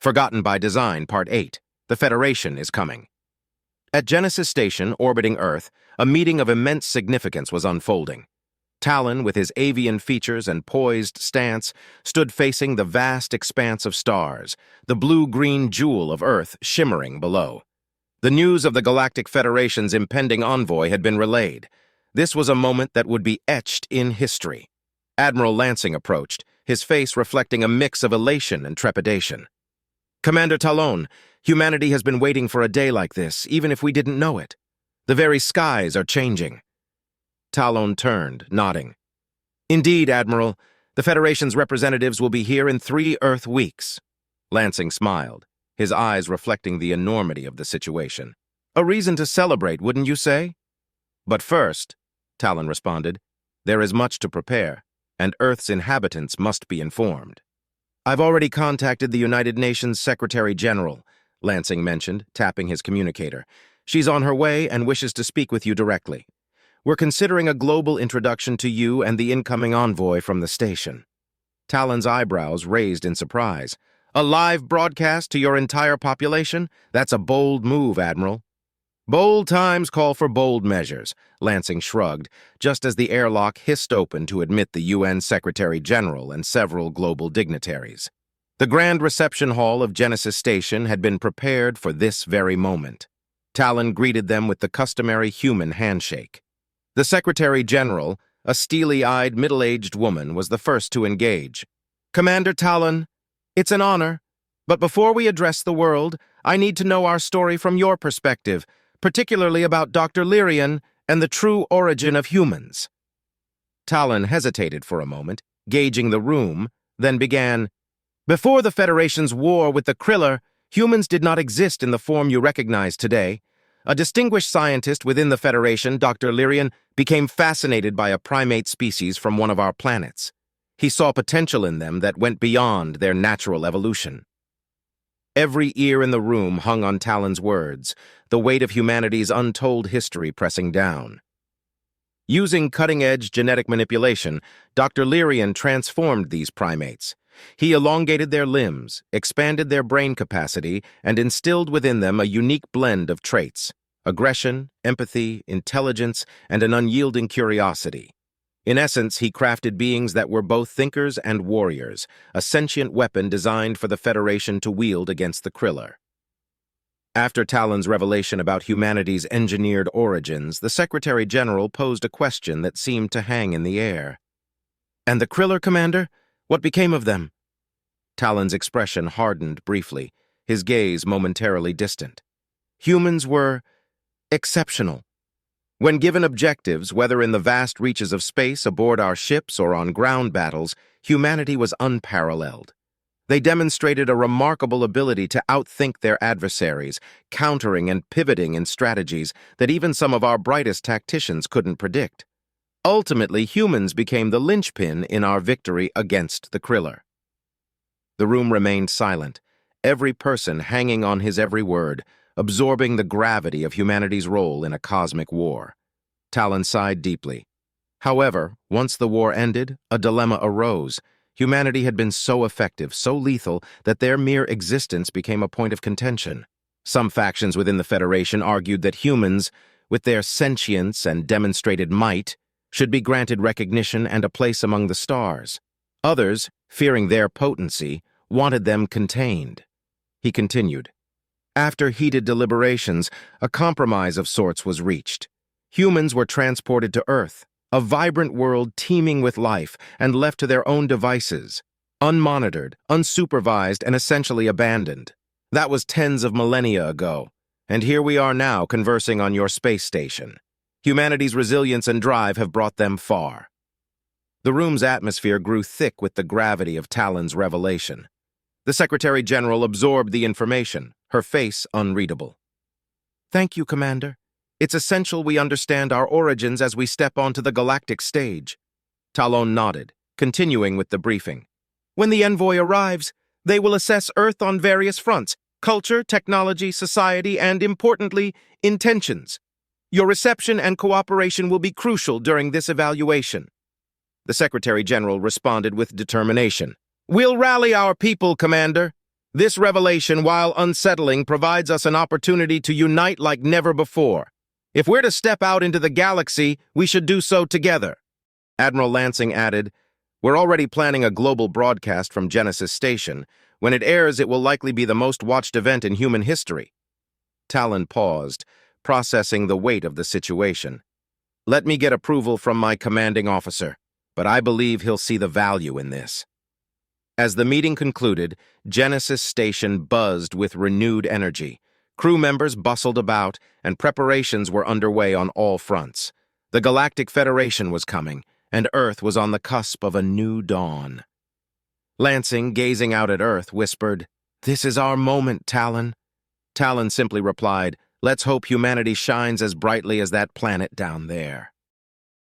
Forgotten by Design, Part 8. The Federation is coming. At Genesis Station, orbiting Earth, a meeting of immense significance was unfolding. Talon, with his avian features and poised stance, stood facing the vast expanse of stars, the blue-green jewel of Earth shimmering below. The news of the Galactic Federation's impending envoy had been relayed. This was a moment that would be etched in history. Admiral Lansing approached, his face reflecting a mix of elation and trepidation. "Commander Talon, humanity has been waiting for a day like this, even if we didn't know it. The very skies are changing." Talon turned, nodding. "Indeed, Admiral. The Federation's representatives will be here in 3 Earth weeks." Lansing smiled, his eyes reflecting the enormity of the situation. "A reason to celebrate, wouldn't you say?" "But first," Talon responded, "there is much to prepare, and Earth's inhabitants must be informed." "I've already contacted the United Nations Secretary-General," Lansing mentioned, tapping his communicator. "She's on her way and wishes to speak with you directly. We're considering a global introduction to you and the incoming envoy from the station." Talon's eyebrows raised in surprise. "A live broadcast to your entire population? That's a bold move, Admiral." "Bold times call for bold measures," Lansing shrugged, just as the airlock hissed open to admit the UN Secretary-General and several global dignitaries. The grand reception hall of Genesis Station had been prepared for this very moment. Talon greeted them with the customary human handshake. The Secretary-General, a steely-eyed, middle-aged woman, was the first to engage. "Commander Talon, it's an honor, but before we address the world, I need to know our story from your perspective, particularly about Dr. Lyrian and the true origin of humans." Talon hesitated for a moment, gauging the room, then began, "Before the Federation's war with the Kriller, humans did not exist in the form you recognize today. A distinguished scientist within the Federation, Dr. Lyrian, became fascinated by a primate species from one of our planets. He saw potential in them that went beyond their natural evolution." Every ear in the room hung on Talon's words, the weight of humanity's untold history pressing down. Using cutting-edge genetic manipulation, Dr. Lyrian transformed these primates. He elongated their limbs, expanded their brain capacity, and instilled within them a unique blend of traits: aggression, empathy, intelligence, and an unyielding curiosity. In essence, he crafted beings that were both thinkers and warriors, a sentient weapon designed for the Federation to wield against the Kriller. After Talon's revelation about humanity's engineered origins, the Secretary-General posed a question that seemed to hang in the air. "And the Kriller, Commander? What became of them?" Talon's expression hardened briefly, his gaze momentarily distant. "Humans were exceptional. When given objectives, whether in the vast reaches of space aboard our ships or on ground battles, humanity was unparalleled. They demonstrated a remarkable ability to outthink their adversaries, countering and pivoting in strategies that even some of our brightest tacticians couldn't predict. Ultimately, humans became the linchpin in our victory against the Kriller." The room remained silent, every person hanging on his every word, absorbing the gravity of humanity's role in a cosmic war. Talon sighed deeply. However, once the war ended, a dilemma arose. Humanity had been so effective, so lethal, that their mere existence became a point of contention. Some factions within the Federation argued that humans, with their sentience and demonstrated might, should be granted recognition and a place among the stars. Others, fearing their potency, wanted them contained. He continued, "After heated deliberations, a compromise of sorts was reached. Humans were transported to Earth, a vibrant world teeming with life, and left to their own devices, unmonitored, unsupervised, and essentially abandoned. That was tens of millennia ago, and here we are now conversing on your space station. Humanity's resilience and drive have brought them far." The room's atmosphere grew thick with the gravity of Talon's revelation. The Secretary-General absorbed the information, her face unreadable. "Thank you, Commander. It's essential we understand our origins as we step onto the galactic stage." Talon nodded, continuing with the briefing. "When the envoy arrives, they will assess Earth on various fronts: culture, technology, society, and, importantly, intentions. Your reception and cooperation will be crucial during this evaluation." The Secretary-General responded with determination. "We'll rally our people, Commander." This revelation, while unsettling, provides us an opportunity to unite like never before. If we're to step out into the galaxy, we should do so together. Admiral Lansing added, "We're already planning a global broadcast from Genesis Station. When it airs, it will likely be the most watched event in human history." Talon paused, processing the weight of the situation. "Let me get approval from my commanding officer, but I believe he'll see the value in this." As the meeting concluded, Genesis Station buzzed with renewed energy. Crew members bustled about, and preparations were underway on all fronts. The Galactic Federation was coming, and Earth was on the cusp of a new dawn. Lansing, gazing out at Earth, whispered, "This is our moment, Talon." Talon simply replied, "Let's hope humanity shines as brightly as that planet down there."